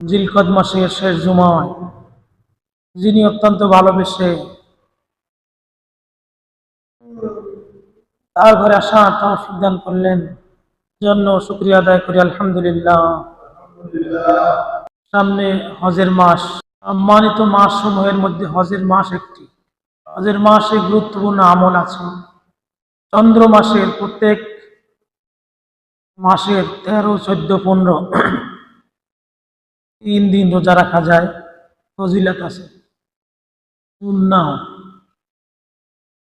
জিলকদ মাসের শেষ জুমায় যিনি অত্যন্ত ভালোবেসে তার ঘরে আসা তৌফিক দান করলেন, জন্য শুকরিয়া আদায় করি আলহামদুলিল্লাহ। সামনে হজের মাস, সম্মানিত মাস সমূহের মধ্যে হজের মাস একটি। হজের মাসে গুরুত্বপূর্ণ আমল আছে। চন্দ্র মাসের প্রত্যেক মাসের 13, 14, 15 3 দিন রোজা রাখা যায়, ফজিলত আছে সুন্নাহ।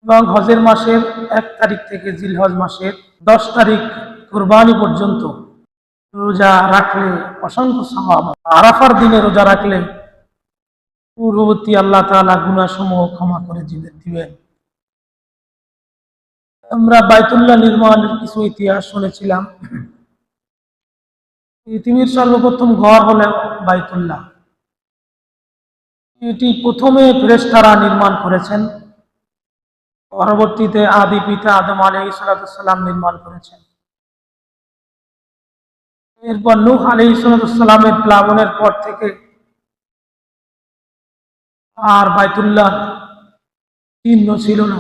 এবং হজের মাসের 1 তারিখ থেকে জিলহজ মাসের 10 তারিখ কুরবানি পর্যন্ত রোজা রাখলে অসংখ্য সওয়াব। আরাফার দিনে রোজা রাখলে পূর্ববর্তী আল্লাহ তাআলা গুনাহসমূহ ক্ষমা করে দিবেন। আমরা বাইতুল্লাহ নির্মাণের কিছু ইতিহাস শুনেছিলাম। পৃথিবীর সর্বপ্রথম ঘর হলো বাইতুল্লাহ। এটি প্রথমে ফেরেশতারা নির্মাণ করেছেন, পরবর্তীতে আদি পিতা আদম আলাইহিস সালাম নির্মাণ করেছেন। এরপর নূহ আলাইহিস সালামের প্লাবনের পর থেকে আর বাইতুল্লাহ চিহ্ন ছিল না।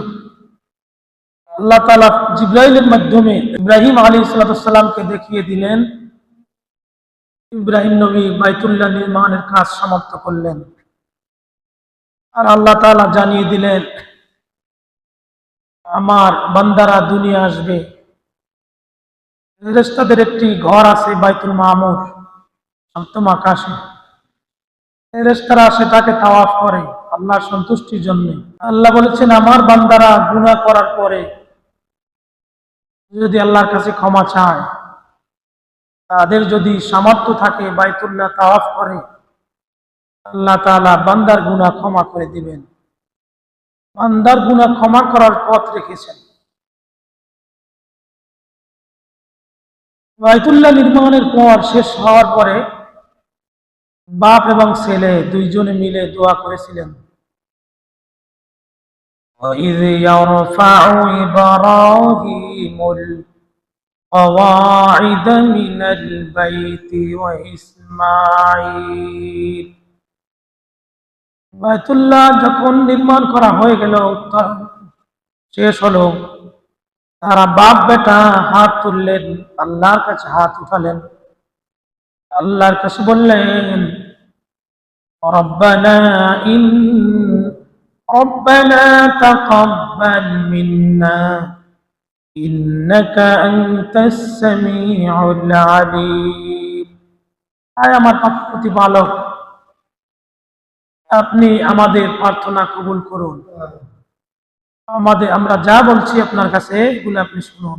আল্লাহ তাআলা জিবরাইলের মাধ্যমে ইব্রাহিম আলাইহিস সালামকে দেখিয়ে দিলেন। ইব্রাহিম নবী বাইতুল্লাহ নির্মাণের কাজ সমাপ্ত করলেন। আর আল্লাহ তাআলা জানিয়ে দিলেন, আমার বান্দারা দুনিয়া আসবে, ফেরেশতাদের একটি ঘর আছে বাইতুল মামুর, সপ্তম আকাশে। ফেরেশতারা সেটাকে তাওয়াফ করে আল্লাহর সন্তুষ্টির জন্য। আল্লাহ বলেছেন, আমার বান্দারা গুনাহ করার পরে যদি আল্লাহর কাছে ক্ষমা চায়, তাদের যদি সামর্থ্য থাকে বাইতুল্লাহ তাওয়াফ করে, আল্লাহ তাআলা বান্দার গুনাহ ক্ষমা করে দিবেন। বান্দার গুনাহ ক্ষমা করার পথ রেখেছেন। বাইতুল্লাহ নির্মাণের পর শেষ হওয়ার পরে বাপ এবং ছেলে দুইজনে মিলে দোয়া করেছিলেন, وَإِذْ يَرْفَعُ إِبْرَاهِيمُ الْقَوَاعِدَ مِنَ الْبَيْتِ وَإِسْمَاعِيلُ। বাইতুল্লাহ যখন নির্মাণ করা হয়ে গেল, শেষ হলো, তারা বাপ বেটা হাত তুললেন, আল্লাহর কাছে হাত উঠালেন, আল্লাহর কাছে বললেন, রব্বানা তাকাব্বাল মিন্না ইন্নাকা আনতাস সামিউল আলিম। আয় আমার প্রতিপালক, আপনি আমাদের প্রার্থনা কবুল করুন। আমরা যা বলছি আপনার কাছে এগুলো আপনি শুনুন।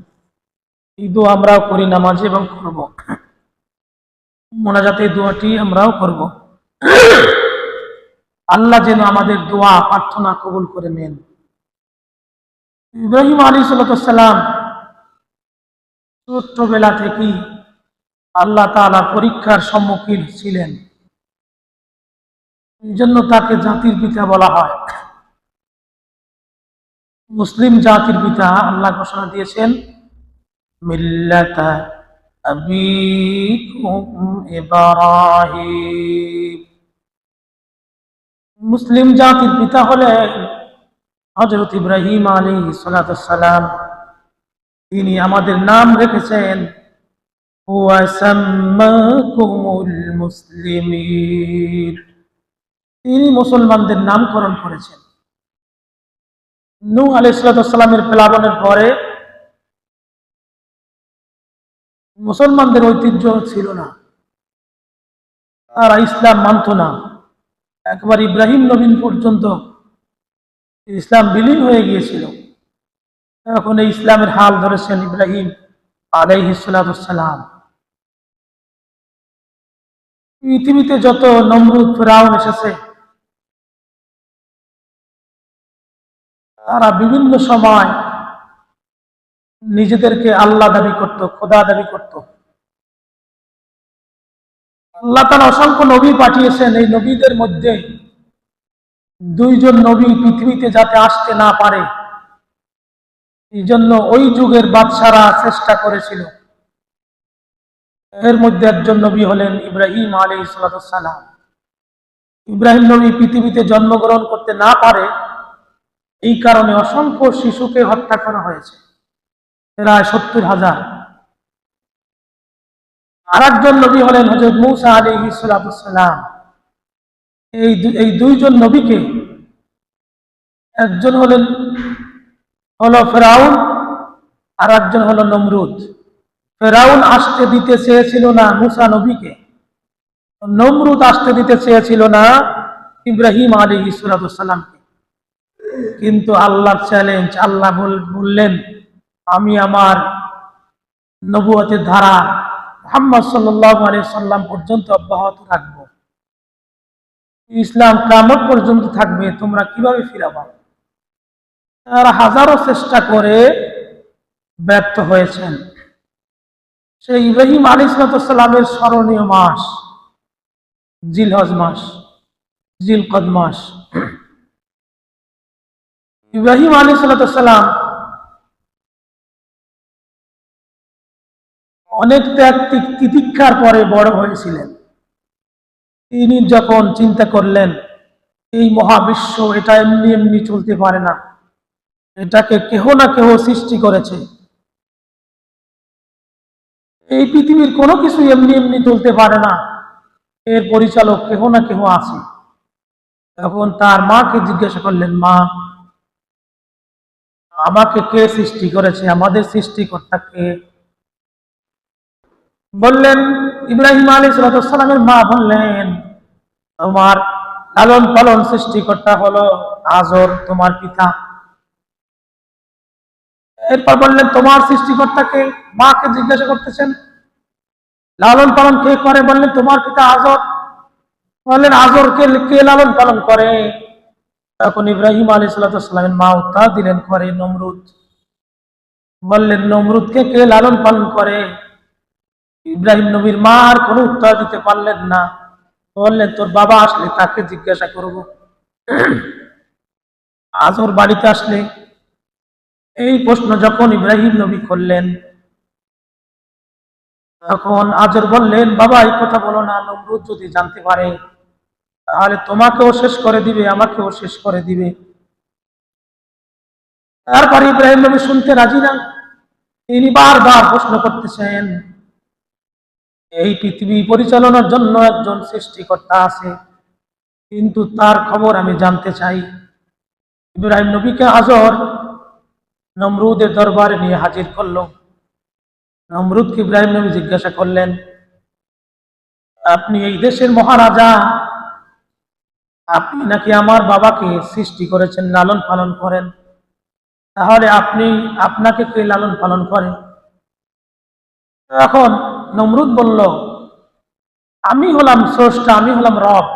এই দোয়া আমরাও করি নামাজে এবং করব। মোনাজাতে দোয়াটি আমরাও করব। আল্লাহ যেন আমাদের দোয়া প্রার্থনা কবুল করে নেন। ইব্রাহিম আলাইহিস সালাম ছোট্টবেলা থেকেই আল্লাহ তাআলা পরীক্ষার সম্মুখীন ছিলেন, এই জন্য তাকে জাতির পিতা বলা হয়। মুসলিম জাতির পিতা আল্লাহ ঘোষণা দিয়েছেন, মিল্লাতা আবিকুম ইব্রাহিম। মুসলিম জাতির পিতা হলেন হযরত ইব্রাহিম আলাইহিস সালাম। তিনি আমাদের নাম রেখেছেন ওয়া সাম্মাকুমুল মুসলিমিন। তিনি মুসলমানদের নামকরণ করেছেন। নূহ আলাইহিস সালামের প্লাবনের পরে মুসলমানদের ঐতিহ্য ছিল না, তারা ইসলাম মানত না। একবার ইব্রাহিম নবী পর্যন্ত ইসলাম বিলীন হয়ে গিয়েছিল। এখন এই ইসলামের হাল ধরেছেন ইব্রাহিম আলাইহিস সালাম। পৃথিবীতে যত নমরুদ ফিরাউন এসেছে, তারা বিভিন্ন সময় নিজেদেরকে আল্লাহ দাবি করত, খোদা দাবি করত। আল্লাহ তাআলা অসংখ্য নবী পাঠিয়েছেন। এই নবীদের মধ্যে 2 জন নবী পৃথিবীতে যাতে আসতে না পারে, এই জন্য ওই যুগের বাদশারা চেষ্টা করেছিল এর মধ্যে একজন নবী হলেন ইব্রাহিম আলাইহিস সালাম। ইব্রাহিম নবী পৃথিবীতে জন্মগ্রহণ করতে না পারে, এই কারণে অসংখ্য শিশুকে হত্যা করা হয়েছে, প্রায় 70,000। আর একজন নবী হলেন হযরত মূসা আলাইহিস সালাম। এই দুইজন নবীকে, একজন হলো ফেরাউন, আর একজন হলো নমরুদ। ফেরাউন আসতে দিতে চেয়েছিল না মূসা নবীকে, নমরুদ আসতে দিতে চেয়েছিল না ইব্রাহিম আলাইহিস সালামকে। কিন্তু আল্লাহর চ্যালেঞ্জ, আল্লাহ বললেন, আমি আমার নবুয়তের ধারা মুহাম্মদ সাল্লাল্লাহু আলাইহি সাল্লাম পর্যন্ত অব্যাহত রাখব, ইসলাম কিয়ামত পর্যন্ত থাকবে, তোমরা কিভাবে ফিরাবা? তারা হাজারো চেষ্টা করে ব্যর্থ হয়েছেন। সেই ইব্রাহিম আলাইহিস সালামের স্মরণীয় মাস জিলহজ মাস, জিলকদ মাস। ইব্রাহিম আলাইহিস সালাম অনেক ত্যাগ তিতিক্ষার পরে বড় হয়েছিলেন। তিনি যখন চিন্তা করলেন এই মহাবিশ্ব এটা এমনি এমনি চলতে পারে না, এটাকে কেহ না কেহ সৃষ্টি করেছে, এই পৃথিবীর কোনো কিছু এমনি এমনি চলতে পারে না, এর পরিচালক কেহ না কেহ আছে। তখন তার মাকে জিজ্ঞাসা করলেন, মা, আমাকে কে সৃষ্টি করেছে? আমাদের সৃষ্টিকর্তা কে? বললেন, ইব্রাহিম আলাইহিস সালামের মা বললেন, তোমার লালন পালন সৃষ্টিকর্তা হলো আজর, তোমার পিতা। এরপর বললেন, তোমার সৃষ্টিকর্তাকে? মাকে জিজ্ঞাসা করতেছেন, লালন পালন কে করে? বললেন, তোমার পিতা আজর। বললেন, আজরকে কে লালন পালন করে? তখন ইব্রাহিম আলাইহিস সালামের মা উত্তর দিলেন, করে নমরুদ। বললেন, নমরুদকে কে লালন পালন করে? ইব্রাহিম নবীর মা আর কোনো উত্তর দিতে পারলেন না। বললেন, তোর বাবা আসলে তাকে জিজ্ঞাসা করব। আজর বাড়িতে আসলে এই প্রশ্ন যখন ইব্রাহিম নবী করলেন, তখন আজর বললেন, বাবা এই কথা বলো না, নমরুদ যদি জানতে পারে তাহলে তোমাকেও শেষ করে দিবে, আমাকেও শেষ করে দিবে। তারপরে ইব্রাহিম নবী শুনতে রাজি না, তিনি বারবার প্রশ্ন করতেছেন, এই পৃথিবী পরিচালনার জন্য একজন সৃষ্টিকর্তা আছে, কিন্তু তার খবর আমি জানতে চাই। ইব্রাহিম নবীকে আজর নমরুদের দরবারে নিয়ে হাজির করলো। নমরুদকে ইব্রাহিম নবী জিজ্ঞাসা করলেন, আপনি এই দেশের মহারাজা, আপনি নাকি আমার বাবাকে সৃষ্টি করেছেন, লালন পালন করেন, তাহলে আপনাকে কে লালন পালন করে? এখন নমরুদ বলল, আমি হলাম স্রষ্টা, আমি হলাম রব,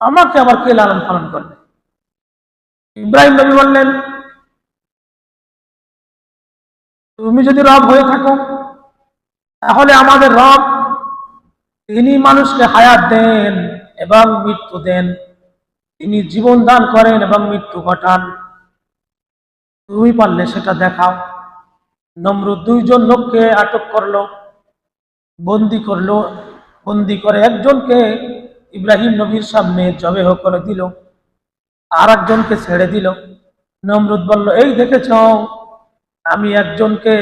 আমাকে আবার কে লালন পালন করবে? ইব্রাহিম নবী বললেন, তুমি যদি রব হয়ে থাকো তাহলে আমাদের রব, তিনি মানুষকে হায়াত দেন এবং মৃত্যু দেন, তিনি জীবন দান করেন এবং মৃত্যু ঘটান, তুমি পারলে সেটা দেখাও। নমরুদ দুইজন লোককে আটক করলো, বন্দি করলো। বন্দি করে একজনকে ইব্রাহিম নবীর সামনে জবেহ করে দিল, আর একজনকে ছেড়ে দিল। নমরুদ বলল, এই দেখেছ, আমি একজনকে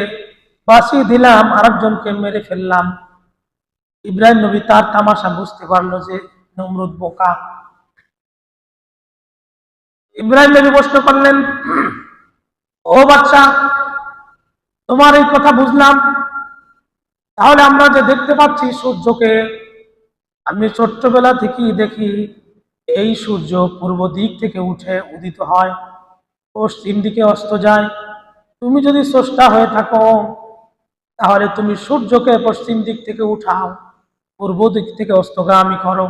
বাঁচিয়ে দিলাম, আর একজনকে মেরে ফেললাম। ইব্রাহিম নবী তার তামাশা বুঝতে পারলো যে নমরুদ বোকা। ইব্রাহিম নবী প্রশ্ন করলেন, ও বাচ্চা, তোমার এই কথা বুঝলাম, তাহলে আমরা যে দেখতে পাচ্ছি সূর্যকে, আমি ছোট্টবেলা থেকেই দেখি এই সূর্য পূর্ব দিক থেকে উঠে উদিত হয়, পশ্চিম দিকে অস্ত যায়। তুমি যদি স্রষ্টা হয়ে থাকো তাহলে তুমি সূর্যকে পশ্চিম দিক থেকে উঠাও, পূর্ব দিক থেকে অস্তগামী করো।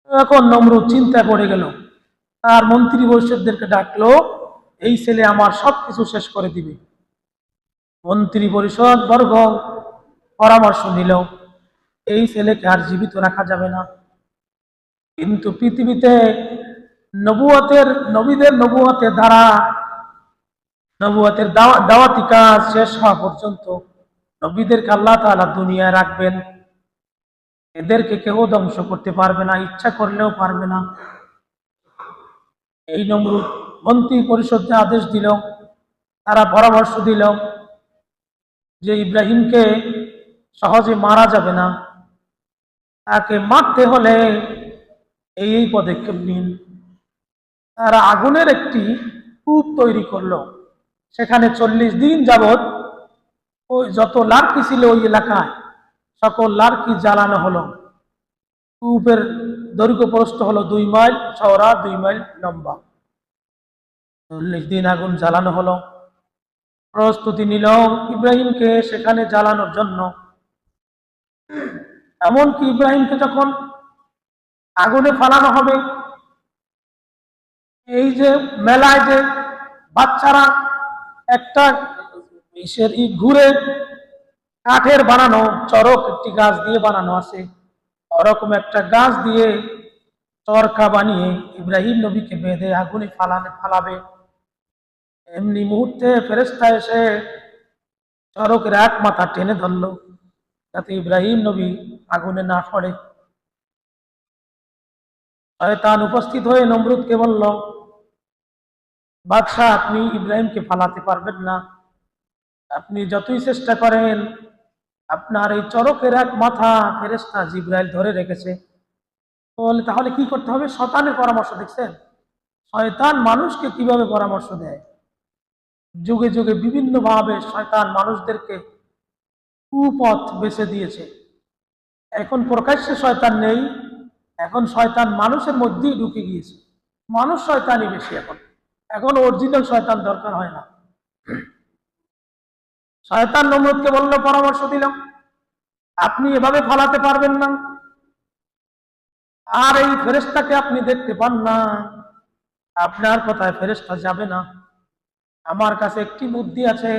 এখন নমরুদ চিন্তায় পড়ে গেল, আর মন্ত্রী পরিষদদেরকে ডাকলো, এই ছেলে আমার সবকিছু শেষ করে দিবে। মন্ত্রী পরিষদ বর্গ পরামর্শ নিল, এই ছেলেকে আর জীবিত রাখা যাবে না। কিন্তু পৃথিবীতে নবীদের নবুয়তের দ্বারা, নবুয়তের দাওয়াতি কাজ শেষ হওয়া পর্যন্ত নবীদেরকে আল্লাহ তাআলা দুনিয়ায় রাখবেন, এদেরকে কেউ ধ্বংস করতে পারবে না, ইচ্ছা করলেও পারবে না। এই নমরুদ মন্ত্রী পরিষদকে আদেশ দিল, তারা পরামর্শ দিল যে ইব্রাহিমকে সহজে মারা যাবে না, তাকে মারতে হলে এই পদক্ষেপ নিন। তারা আগুনের একটি কূপ তৈরি করলো, সেখানে 40 দিন যাবৎ ওই যত লার্কি ছিল ওই এলাকায় সকল লার্কি জ্বালানো হলো। কূপের দৈর্ঘ্য প্রস্থ হলো 2 মাইল, চওড়া 2 মাইল লম্বা। 40 দিন আগুন জ্বালানো হলো, প্রস্তুতি নিল ইব্রাহিমকে সেখানে জ্বালানোর জন্য। এমনকি ইব্রাহিমকে যখন আগুনে ফালানো হবে, এই যে মেলায় যে বাচ্চারা একটা ইসের ঘুরে কাঠের বানানো চরক একটি গাছ দিয়ে বানানো আছে, ওরকম একটা গাছ দিয়ে চরকা বানিয়ে ইব্রাহিম নবীকে বেঁধে আগুনে ফালাবে। এমনি মুহূর্তে ফেরেশতা এসে চরকের এক মাথা টেনে ধরলো, যাতে ইব্রাহিম নবী আগুনে না পড়ে। শয়তান উপস্থিত হয়ে নমরুদকে বলল, বাদশাহ, আপনি ইব্রাহিমকে ফালাতে পারবেন না, আপনি যতই চেষ্টা করেন, আপনার এই চরকের এক মাথা ফেরেশতা জিবরাইল ধরে রেখেছে। বলে, তাহলে কি করতে হবে? শয়তানের পরামর্শ দেখছেন? শয়তান মানুষকে কিভাবে পরামর্শ দেয়! যুগে যুগে বিভিন্ন ভাবে শয়তান মানুষদেরকে কুপথ বেছে দিয়েছে। এখন প্রকাশ্যে শয়তান নেই, এখন শয়তান মানুষের মধ্যেই ঢুকে গিয়েছে। মানুষ শয়তানই বেশি এখন, এখন অরিজিনাল শয়তান দরকার হয় না। শয়তান নমরুদকে বলল, পরামর্শ দিলাম, আপনি এভাবে ফালাতে পারবেন না, আর এই ফেরেশতাকে আপনি দেখতে পান না, আপনার কথায় ফেরেশতা যাবে না। আমার কাছে একটি বুদ্ধি আছে,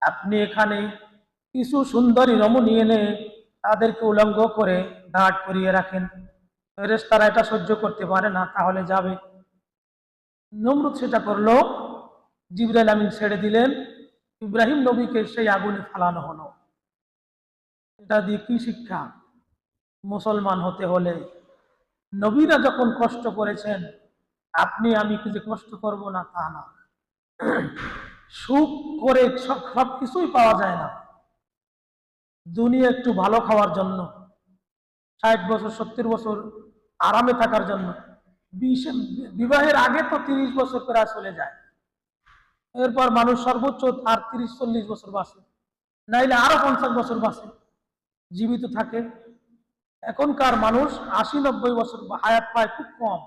আপনি এখানে কিছু সুন্দরী রমণী এনে তাদেরকে উলঙ্গ করে দাঁড় করিয়ে রাখেন, ফেরেশতারা এটা সহ্য করতে পারে না, তাহলে যাবে। নমরুদ সেটা করলো, জিবরাইল আমিন ছেড়ে দিলেন, ইব্রাহিম নবীকে সেই আগুনে ফালানো হলো। এটা দিয়ে কি শিক্ষা? মুসলমান হতে হলে নবীরা যখন কষ্ট করেছেন, আপনি আমি কি যে কষ্ট করব না তা না। সুখ করে সব কিছুই পাওয়া যায় না। দুনিয়া একটু ভালো খাওয়ার জন্য, 60 বছর 70 বছর আরামে থাকার জন্য, বিবাহের আগে তো 30 বছর করে চলে যায়, এরপর মানুষ সর্বোচ্চ আর 30-40 বছর বাঁচে, নাইলে আরো 50 বছর বাঁচে, জীবিত থাকে। এখনকার মানুষ 80-90 বছর হায়াত পায় খুব কম।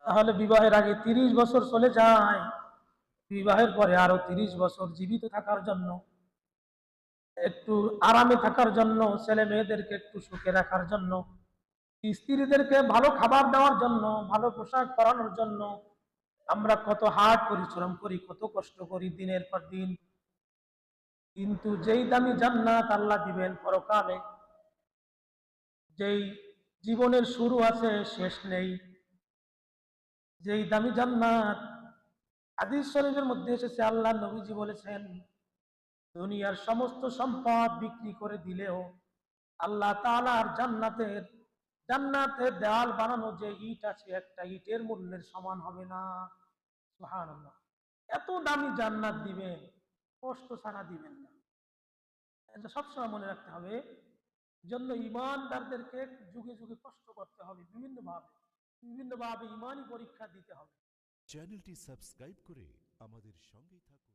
তাহলে বিবাহের আগে 30 বছর চলে যায়, বিবাহের পরে আরো 30 বছর জীবিত থাকার জন্য, একটু আরামে থাকার জন্য, ছেলে মেয়েদেরকে একটু সুখে রাখার জন্য, স্ত্রীদেরকে ভালো খাবার দেওয়ার জন্য, ভালো পোশাক পরানোর জন্য আমরা কত হাট পরিশ্রম করি, কত কষ্ট করি দিনের পর দিন। কিন্তু যেই দামি জান্নাত আল্লাহ দিবেন পরকালে, যেই জীবনের শুরু আছে শেষ নেই, যেই দামি জান্নাত, হাদিস শরীফের মধ্যে এসেছে, আল্লাহ নবীজি বলেছেন, দুনিয়ার সমস্ত সম্পদ বিক্রি করে দিলেও আল্লাহ তাআলার জান্নাতের দেওয়াল বানানো যে ইট আছে, একটা ইটের মূল্যের সমান হবে না। সুবহানাল্লাহ। এত দামি জান্নাত দিবেন, কষ্ট ছাড়া দিবেন না। এটা সবসময় মনে রাখতে হবে। জন্য ইমানদারদেরকে যুগে যুগে কষ্ট করতে হবে, বিভিন্ন ভাবে ইমানি পরীক্ষা দিতে হবে। চ্যানেলটি সাবস্ক্রাইব করে আমাদের সঙ্গেই থাকুন।